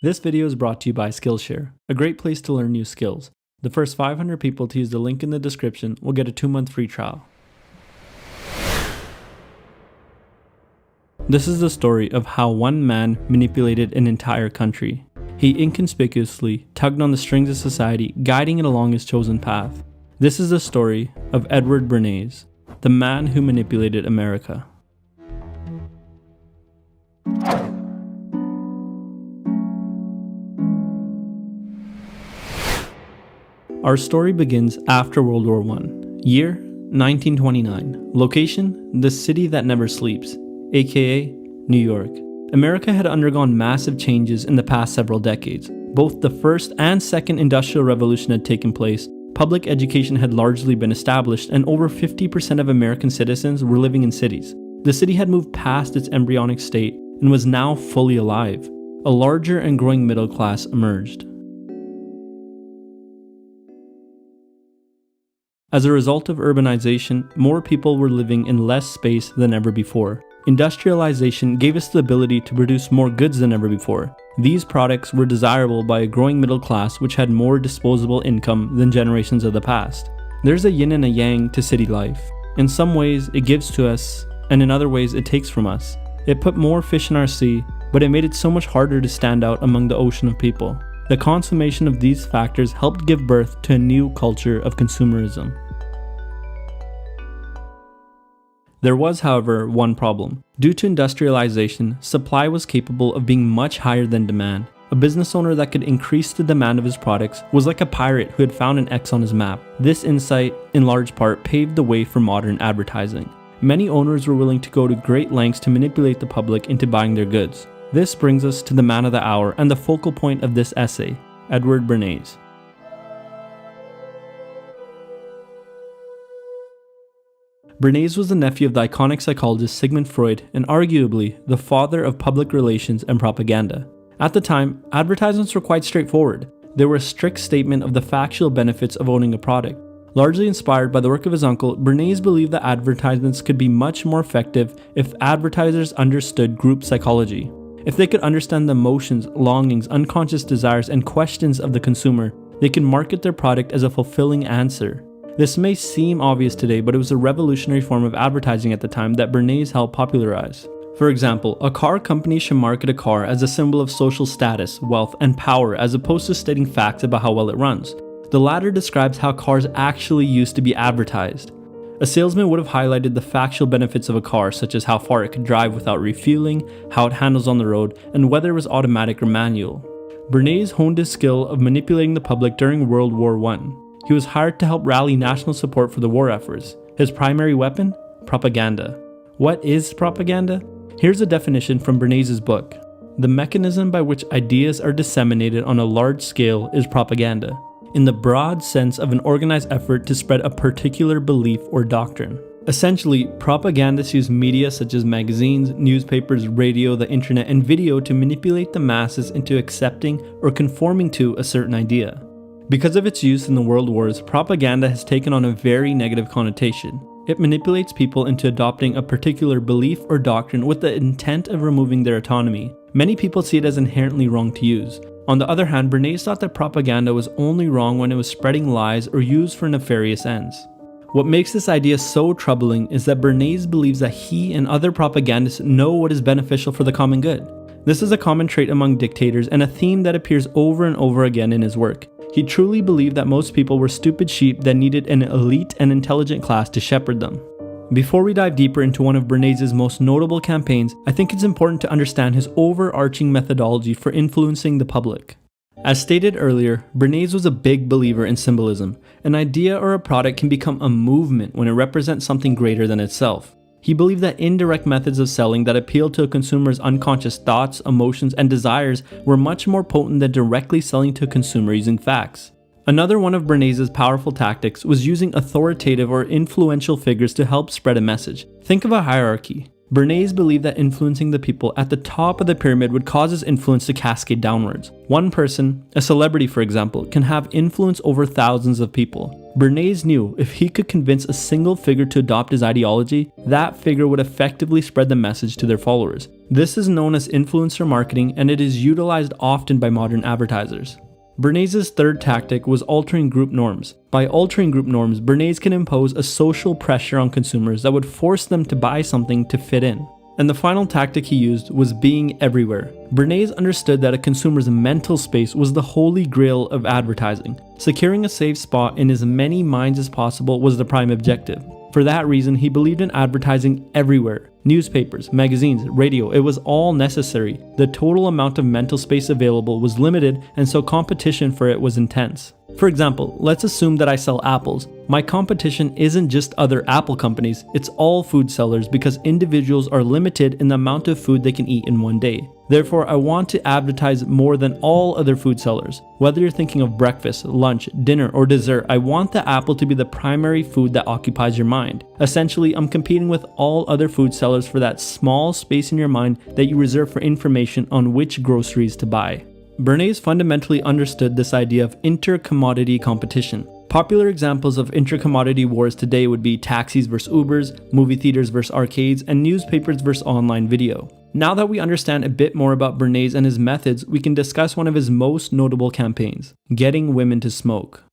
This video is brought to you by Skillshare, a great place to learn new skills. The first 500 people to use the link in the description will get a 2-month free trial. This is the story of how one man manipulated an entire country. He inconspicuously tugged on the strings of society, guiding it along his chosen path. This is the story of Bernays, the man who manipulated America. Our story begins after World War I. Year, 1929. Location, the city that never sleeps, aka New York. America had undergone massive changes in the past several decades. Both the first and second industrial revolution had taken place, public education had largely been established, and over 50% of American citizens were living in cities. The city had moved past its embryonic state and was now fully alive. A larger and growing middle class emerged. As a result of urbanization, more people were living in less space than ever before. Industrialization gave us the ability to produce more goods than ever before. These products were desirable by a growing middle class which had more disposable income than generations of the past. There's a yin and a yang to city life. In some ways, it gives to us, and in other ways, it takes from us. It put more fish in our sea, but it made it so much harder to stand out among the ocean of people. The consummation of these factors helped give birth to a new culture of consumerism. There was, however, one problem. Due to industrialization, supply was capable of being much higher than demand. A business owner that could increase the demand of his products was like a pirate who had found an X on his map. This insight, in large part, paved the way for modern advertising. Many owners were willing to go to great lengths to manipulate the public into buying their goods. This brings us to the man of the hour and the focal point of this essay, Bernays. Bernays was the nephew of the iconic psychologist Sigmund Freud and arguably the father of public relations and propaganda. At the time, advertisements were quite straightforward. They were a strict statement of the factual benefits of owning a product. Largely inspired by the work of his uncle, Bernays believed that advertisements could be much more effective if advertisers understood group psychology. If they could understand the emotions, longings, unconscious desires, and questions of the consumer, they could market their product as a fulfilling answer. This may seem obvious today, but it was a revolutionary form of advertising at the time that Bernays helped popularize. For example, a car company should market a car as a symbol of social status, wealth, and power as opposed to stating facts about how well it runs. The latter describes how cars actually used to be advertised. A salesman would have highlighted the factual benefits of a car, such as how far it could drive without refueling, how it handles on the road, and whether it was automatic or manual. Bernays honed his skill of manipulating the public during World War I. He was hired to help rally national support for the war efforts. His primary weapon? Propaganda. What is propaganda? Here's a definition from Bernays' book. The mechanism by which ideas are disseminated on a large scale is propaganda, in the broad sense of an organized effort to spread a particular belief or doctrine. Essentially, propagandists use media such as magazines, newspapers, radio, the internet, and video to manipulate the masses into accepting or conforming to a certain idea. Because of its use in the world wars, propaganda has taken on a very negative connotation. It manipulates people into adopting a particular belief or doctrine with the intent of removing their autonomy. Many people see it as inherently wrong to use. On the other hand, Bernays thought that propaganda was only wrong when it was spreading lies or used for nefarious ends. What makes this idea so troubling is that Bernays believes that he and other propagandists know what is beneficial for the common good. This is a common trait among dictators and a theme that appears over and over again in his work. He truly believed that most people were stupid sheep that needed an elite and intelligent class to shepherd them. Before we dive deeper into one of Bernays' most notable campaigns, I think it's important to understand his overarching methodology for influencing the public. As stated earlier, Bernays was a big believer in symbolism. An idea or a product can become a movement when it represents something greater than itself. He believed that indirect methods of selling that appealed to a consumer's unconscious thoughts, emotions, and desires were much more potent than directly selling to a consumer using facts. Another one of Bernays' powerful tactics was using authoritative or influential figures to help spread a message. Think of a hierarchy. Bernays believed that influencing the people at the top of the pyramid would cause his influence to cascade downwards. One person, a celebrity for example, can have influence over thousands of people. Bernays knew if he could convince a single figure to adopt his ideology, that figure would effectively spread the message to their followers. This is known as influencer marketing, and it is utilized often by modern advertisers. Bernays' third tactic was altering group norms. By altering group norms, Bernays can impose a social pressure on consumers that would force them to buy something to fit in. And the final tactic he used was being everywhere. Bernays understood that a consumer's mental space was the holy grail of advertising. Securing a safe spot in as many minds as possible was the prime objective. For that reason, he believed in advertising everywhere. Newspapers, magazines, radio, it was all necessary. The total amount of mental space available was limited, and so competition for it was intense. For example, let's assume that I sell apples. My competition isn't just other apple companies, it's all food sellers because individuals are limited in the amount of food they can eat in one day. Therefore, I want to advertise more than all other food sellers. Whether you're thinking of breakfast, lunch, dinner, or dessert, I want the apple to be the primary food that occupies your mind. Essentially, I'm competing with all other food sellers for that small space in your mind that you reserve for information on which groceries to buy. Bernays fundamentally understood this idea of inter-commodity competition. Popular examples of inter-commodity wars today would be taxis versus Ubers, movie theaters versus arcades, and newspapers versus online video. Now that we understand a bit more about Bernays and his methods, we can discuss one of his most notable campaigns, getting women to smoke.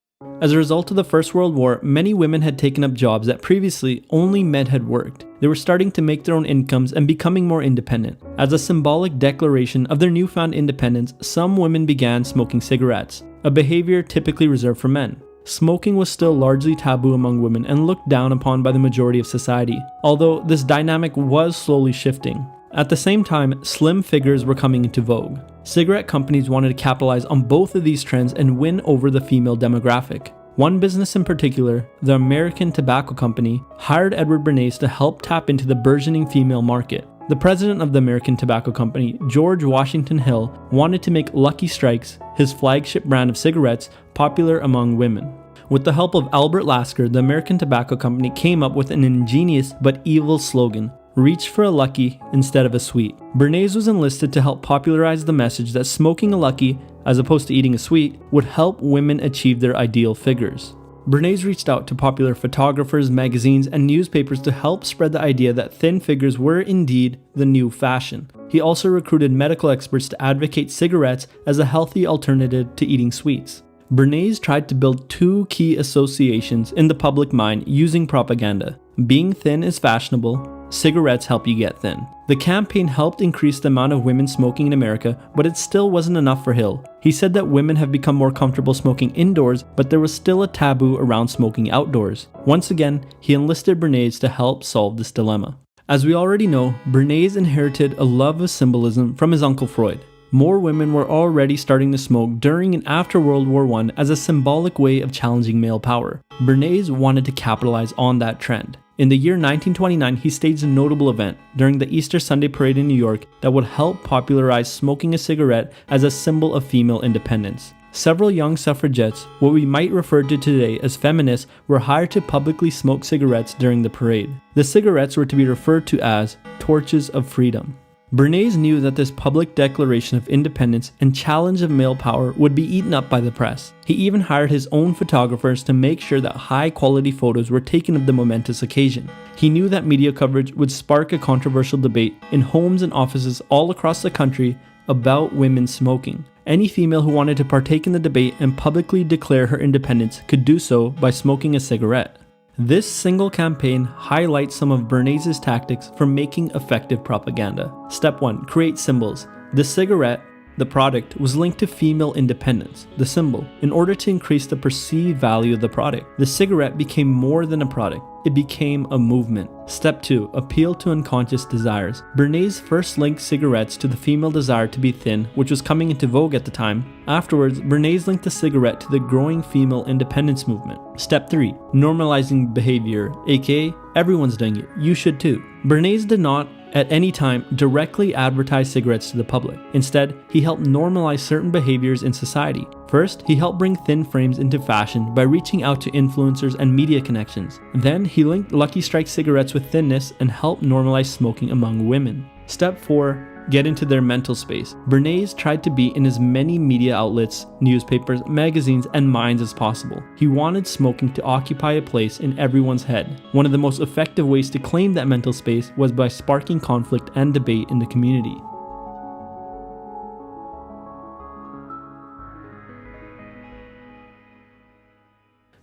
As a result of the First World War, many women had taken up jobs that previously only men had worked. They were starting to make their own incomes and becoming more independent. As a symbolic declaration of their newfound independence, some women began smoking cigarettes, a behavior typically reserved for men. Smoking was still largely taboo among women and looked down upon by the majority of society, although this dynamic was slowly shifting. At the same time, slim figures were coming into vogue. Cigarette companies wanted to capitalize on both of these trends and win over the female demographic. One business in particular, the American Tobacco Company, hired Edward Bernays to help tap into the burgeoning female market. The president of the American Tobacco Company, George Washington Hill, wanted to make Lucky Strikes, his flagship brand of cigarettes, popular among women. With the help of Albert Lasker, the American Tobacco Company came up with an ingenious but evil slogan: reach for a Lucky instead of a sweet. Bernays was enlisted to help popularize the message that smoking a Lucky, as opposed to eating a sweet, would help women achieve their ideal figures. Bernays reached out to popular photographers, magazines, and newspapers to help spread the idea that thin figures were indeed the new fashion. He also recruited medical experts to advocate cigarettes as a healthy alternative to eating sweets. Bernays tried to build two key associations in the public mind using propaganda. Being thin is fashionable. Cigarettes help you get thin. The campaign helped increase the amount of women smoking in America, but it still wasn't enough for Hill. He said that women have become more comfortable smoking indoors, but there was still a taboo around smoking outdoors. Once again, he enlisted Bernays to help solve this dilemma. As we already know, Bernays inherited a love of symbolism from his uncle Freud. More women were already starting to smoke during and after World War I as a symbolic way of challenging male power. Bernays wanted to capitalize on that trend. In the year 1929, he staged a notable event during the Easter Sunday parade in New York that would help popularize smoking a cigarette as a symbol of female independence. Several young suffragettes, what we might refer to today as feminists, were hired to publicly smoke cigarettes during the parade. The cigarettes were to be referred to as torches of freedom. Bernays knew that this public declaration of independence and challenge of male power would be eaten up by the press. He even hired his own photographers to make sure that high-quality photos were taken of the momentous occasion. He knew that media coverage would spark a controversial debate in homes and offices all across the country about women smoking. Any female who wanted to partake in the debate and publicly declare her independence could do so by smoking a cigarette. This single campaign highlights some of Bernays' tactics for making effective propaganda. Step 1. Create symbols. The cigarette, the product, was linked to female independence, the symbol, in order to increase the perceived value of the product. The cigarette became more than a product. It became a movement. Step 2. Appeal to unconscious desires. Bernays first linked cigarettes to the female desire to be thin, which was coming into vogue at the time. Afterwards, Bernays linked the cigarette to the growing female independence movement. Step 3. Normalizing behavior, aka everyone's doing it, you should too. Bernays did not at any time directly advertise cigarettes to the public. Instead, he helped normalize certain behaviors in society. First, he helped bring thin frames into fashion by reaching out to influencers and media connections. Then, he linked Lucky Strike cigarettes with thinness and helped normalize smoking among women. Step 4. Get into their mental space. Bernays tried to be in as many media outlets, newspapers, magazines, and minds as possible. He wanted smoking to occupy a place in everyone's head. One of the most effective ways to claim that mental space was by sparking conflict and debate in the community.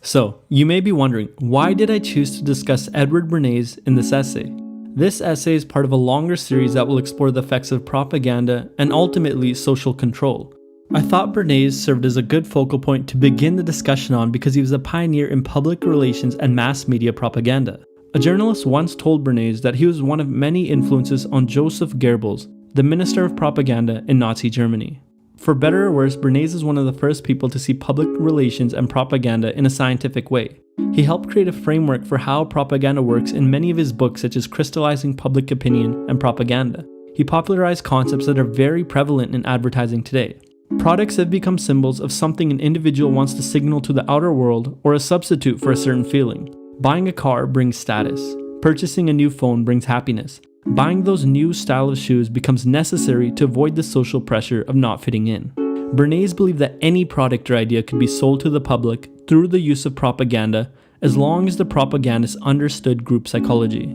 So, you may be wondering, why did I choose to discuss Edward Bernays in this essay? This essay is part of a longer series that will explore the effects of propaganda and ultimately social control. I thought Bernays served as a good focal point to begin the discussion on because he was a pioneer in public relations and mass media propaganda. A journalist once told Bernays that he was one of many influences on Joseph Goebbels, the Minister of Propaganda in Nazi Germany. For better or worse, Bernays is one of the first people to see public relations and propaganda in a scientific way. He helped create a framework for how propaganda works in many of his books, such as Crystallizing Public Opinion and Propaganda. He popularized concepts that are very prevalent in advertising today. Products have become symbols of something an individual wants to signal to the outer world or a substitute for a certain feeling. Buying a car brings status. Purchasing a new phone brings happiness. Buying those new style of shoes becomes necessary to avoid the social pressure of not fitting in. Bernays believed that any product or idea could be sold to the public through the use of propaganda as long as the propagandist understood group psychology.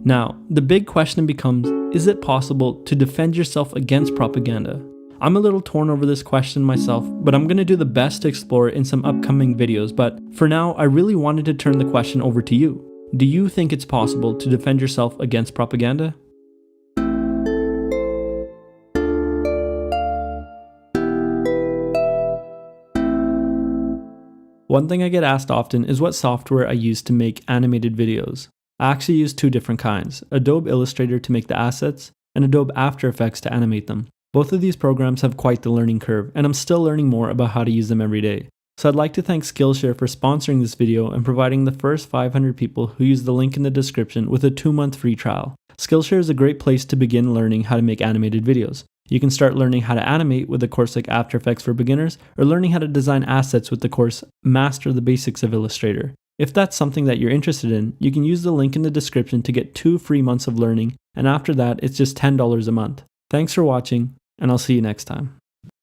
Now, the big question becomes, is it possible to defend yourself against propaganda? I'm a little torn over this question myself, but I'm going to do the best to explore it in some upcoming videos, but for now, I really wanted to turn the question over to you. Do you think it's possible to defend yourself against propaganda? One thing I get asked often is what software I use to make animated videos. I actually use two different kinds, Adobe Illustrator to make the assets, and Adobe After Effects to animate them. Both of these programs have quite the learning curve, and I'm still learning more about how to use them every day. So I'd like to thank Skillshare for sponsoring this video and providing the first 500 people who use the link in the description with a 2-month free trial. Skillshare is a great place to begin learning how to make animated videos. You can start learning how to animate with a course like After Effects for Beginners, or learning how to design assets with the course Master the Basics of Illustrator. If that's something that you're interested in, you can use the link in the description to get 2 free months of learning, and after that, it's just $10 a month. Thanks for watching, and I'll see you next time.